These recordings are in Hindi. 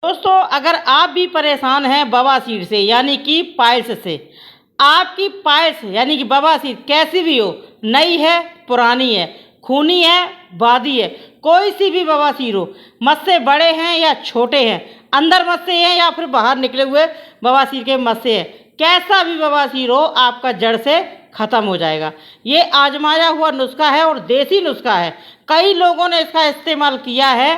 दोस्तों, अगर आप भी परेशान हैं बवासीर से यानी कि पाइल्स से, आपकी पाइल्स यानी कि बवासीर कैसी भी हो, नई है, पुरानी है, खूनी है, बादी है, कोई सी भी बवासीर हो, मस्से बड़े हैं या छोटे हैं, अंदर मस्से हैं या फिर बाहर निकले हुए बवासीर के मस्से हैं, कैसा भी बवासीर हो आपका जड़ से ख़त्म हो जाएगा। ये आजमाया हुआ नुस्खा है और देसी नुस्खा है। कई लोगों ने इसका इस्तेमाल किया है,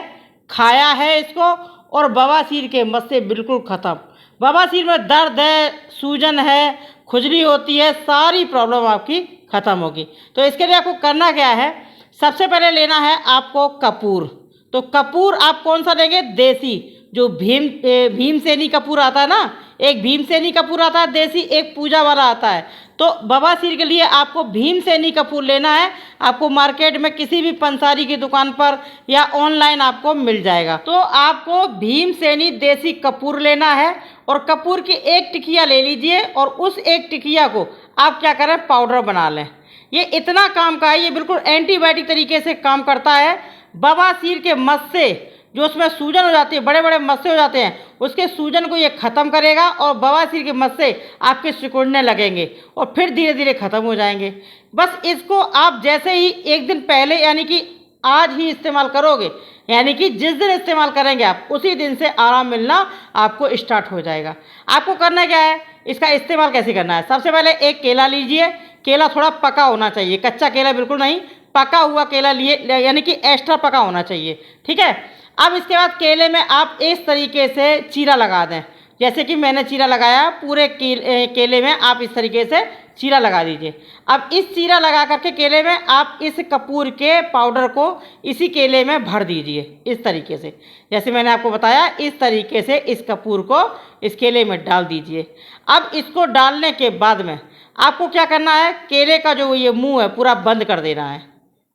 खाया है इसको, और बवासीर के मस्से बिल्कुल ख़त्म। बवासीर में दर्द है, सूजन है, खुजली होती है, सारी प्रॉब्लम आपकी ख़त्म होगी। तो इसके लिए आपको करना क्या है, सबसे पहले लेना है आपको कपूर। तो कपूर आप कौन सा लेंगे, देसी, जो भीमसेनी कपूर आता है ना, एक भीमसेनी कपूर आता है देसी, एक पूजा वाला आता है। तो बवासीर के लिए आपको भीमसेनी कपूर लेना है। आपको मार्केट में किसी भी पंसारी की दुकान पर या ऑनलाइन आपको मिल जाएगा। तो आपको भीमसेनी देसी कपूर लेना है और कपूर की एक टिकिया ले लीजिए और उस एक टिकिया को आप क्या करें, पाउडर बना लें। ये इतना काम का है, ये बिल्कुल एंटीबायोटिक तरीके से काम करता है। बवासीर के मस्से जो उसमें सूजन हो जाती है, बड़े बड़े मस्से हो जाते हैं, उसके सूजन को ये ख़त्म करेगा और बवासीर के मस्से आपके सिकुड़ने लगेंगे और फिर धीरे धीरे ख़त्म हो जाएंगे। बस इसको आप जैसे ही एक दिन पहले यानी कि आज ही इस्तेमाल करोगे, यानी कि जिस दिन इस्तेमाल करेंगे आप उसी दिन से आराम मिलना आपको स्टार्ट हो जाएगा। आपको करना क्या है, इसका इस्तेमाल कैसे करना है, सबसे पहले एक केला लीजिए। केला थोड़ा पका होना चाहिए, कच्चा केला बिल्कुल नहीं, पका हुआ केला लिए, यानी कि एक्स्ट्रा पका होना चाहिए, ठीक है। अब इसके बाद केले में आप इस तरीके से चीरा लगा दें, जैसे कि मैंने चीरा लगाया। पूरे केले में आप इस तरीके से चीरा लगा दीजिए। अब इस चीरा लगा करके केले में आप इस कपूर के पाउडर को इसी केले में भर दीजिए, इस तरीके से, जैसे मैंने आपको बताया, इस तरीके से इस कपूर को इस केले में डाल दीजिए। अब इसको डालने के बाद में आपको क्या करना है, केले का जो ये मुंह है पूरा बंद कर देना है,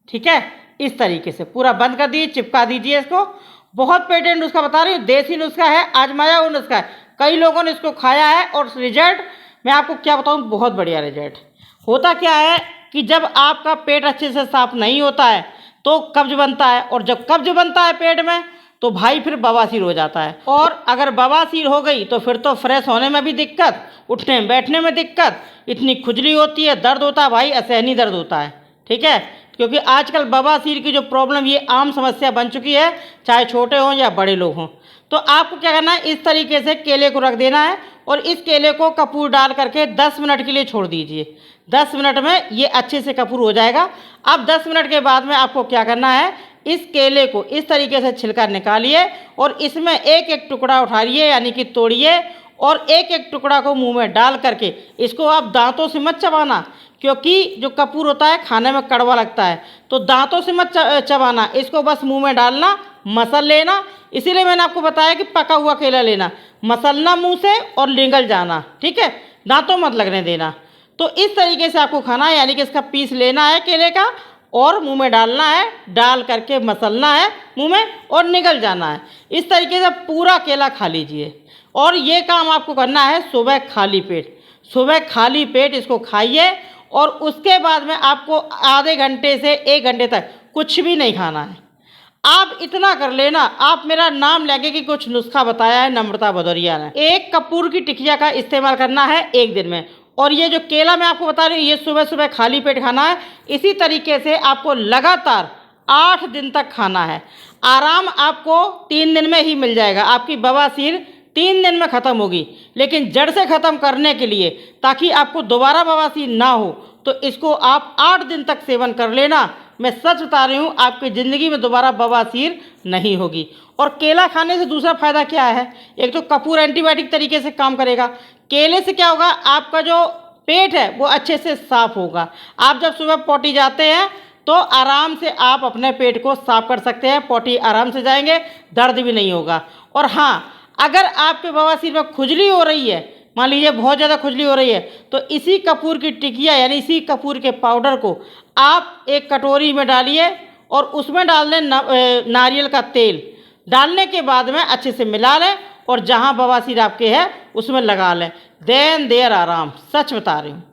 ठीक है। इस तरीके से पूरा बंद कर दीजिए, चिपका दीजिए इसको। बहुत पेटेंट नुस्खा बता रही हूँ, देसी नुस्खा है, आजमाया हुआ नुस्खा है। कई लोगों ने इसको खाया है और रिजल्ट मैं आपको क्या बताऊँ, बहुत बढ़िया रिजल्ट। होता क्या है कि जब आपका पेट अच्छे से साफ नहीं होता है तो कब्ज बनता है, और जब कब्ज बनता है पेट में तो भाई फिर बवासीर हो जाता है। और अगर बवासीर हो गई तो फिर तो फ्रेश होने में भी दिक्कत, उठने बैठने में दिक्कत, इतनी खुजली होती है, दर्द होता है भाई, असहनीय दर्द होता है, ठीक है। क्योंकि आजकल बवासीर की जो प्रॉब्लम ये आम समस्या बन चुकी है, चाहे छोटे हों या बड़े लोग हों। तो आपको क्या करना है, इस तरीके से केले को रख देना है और इस केले को कपूर डाल करके 10 मिनट के लिए छोड़ दीजिए। 10 मिनट में ये अच्छे से कपूर हो जाएगा। अब 10 मिनट के बाद में आपको क्या करना है, इस केले को इस तरीके से छिलका निकालिए और इसमें एक एक टुकड़ा उठाइए, यानी कि तोड़िए, और एक एक टुकड़ा को मुंह में डाल करके इसको आप दांतों से मत चबाना, क्योंकि जो कपूर होता है खाने में कड़वा लगता है, तो दांतों से मत चबाना, इसको बस मुंह में डालना, मसल लेना। इसीलिए मैंने आपको बताया कि पका हुआ केला लेना, मसलना मुंह से और निगल जाना, ठीक है, दांतों मत लगने देना। तो इस तरीके से आपको खाना है, यानी कि इसका पीस लेना है केले का और मुंह में डालना है, डाल करके मसलना है मुंह में और निगल जाना है। इस तरीके से पूरा केला खा लीजिए। और ये काम आपको करना है सुबह खाली पेट, सुबह खाली पेट इसको खाइए और उसके बाद में आपको आधे घंटे से 1 घंटे तक कुछ भी नहीं खाना है। आप इतना कर लेना, आप मेरा नाम लेके कि कुछ नुस्खा बताया है नम्रता भदौरिया ने। एक कपूर की टिकिया का इस्तेमाल करना है 1 दिन में, और ये जो केला मैं आपको बता रही हूँ ये सुबह सुबह खाली पेट खाना है। इसी तरीके से आपको लगातार 8 दिन तक खाना है। आराम आपको 3 दिन में ही मिल जाएगा, आपकी बवासीर 3 दिन में ख़त्म होगी। लेकिन जड़ से ख़त्म करने के लिए, ताकि आपको दोबारा बवासीर ना हो, तो इसको आप 8 दिन तक सेवन कर लेना। मैं सच बता रही हूँ, आपकी ज़िंदगी में दोबारा बवासीर नहीं होगी। और केला खाने से दूसरा फ़ायदा क्या है, एक तो कपूर एंटीबायोटिक तरीके से काम करेगा। केले से क्या होगा, आपका जो पेट है वो अच्छे से साफ़ होगा। आप जब सुबह पोटी जाते हैं तो आराम से आप अपने पेट को साफ कर सकते हैं, पोटी आराम से जाएंगे, दर्द भी नहीं होगा। और हाँ, अगर आपके बवासीर में खुजली हो रही है, मान लीजिए बहुत ज़्यादा खुजली हो रही है, तो इसी कपूर की टिकिया यानी इसी कपूर के पाउडर को आप एक कटोरी में डालिए और उसमें डाल दें नारियल का तेल। डालने के बाद में अच्छे से मिला लें और जहाँ बवासीर आपके है उसमें लगा लें, देन देर आराम। सच बता रही हूँ,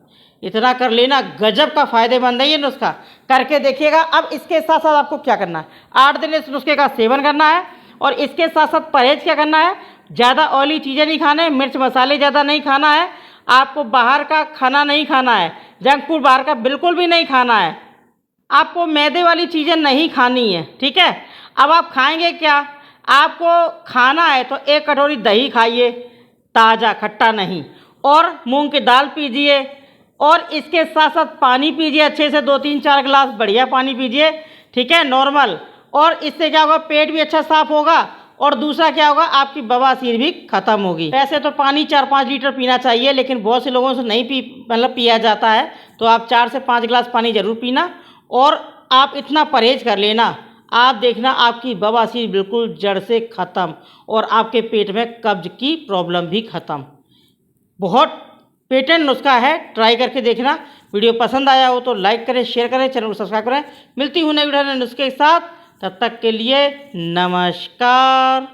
इतना कर लेना, गजब का फ़ायदेमंद है ये नुस्खा, करके देखिएगा। अब इसके साथ साथ आपको क्या करना है, 8 दिन इस नुस्खे का सेवन करना है और इसके साथ साथ परहेज़ क्या करना है, ज़्यादा ऑयली चीज़ें नहीं खाना है, मिर्च मसाले ज़्यादा नहीं खाना है, आपको बाहर का खाना नहीं खाना है, जंक फूड बाहर का बिल्कुल भी नहीं खाना है, आपको मैदे वाली चीज़ें नहीं खानी है, ठीक है। अब आप खाएंगे क्या, आपको खाना है तो 1 कटोरी दही खाइए, ताज़ा खट्टा नहीं, और मूंग की दाल पीजिए, और इसके साथ साथ पानी पीजिए अच्छे से, 2-3-4 गिलास बढ़िया पानी पीजिए, ठीक है, नॉर्मल। और इससे क्या होगा, पेट भी अच्छा साफ होगा, और दूसरा क्या होगा, आपकी बवासीर भी ख़त्म होगी। वैसे तो पानी 4-5 लीटर पीना चाहिए, लेकिन बहुत से लोगों से नहीं पिया जाता है, तो आप 4 से 5 गिलास पानी ज़रूर पीना, और आप इतना परहेज़ कर लेना, आप देखना आपकी बवासीर बिल्कुल जड़ से ख़त्म, और आपके पेट में कब्ज की प्रॉब्लम भी ख़त्म। बहुत पेटेंट नुस्खा है, ट्राई करके देखना। वीडियो पसंद आया हो तो लाइक करें, शेयर करें, चैनल को सब्सक्राइब करें। मिलती हूँ नई वीडियो नुस्खे के साथ, तब तक के लिए नमस्कार।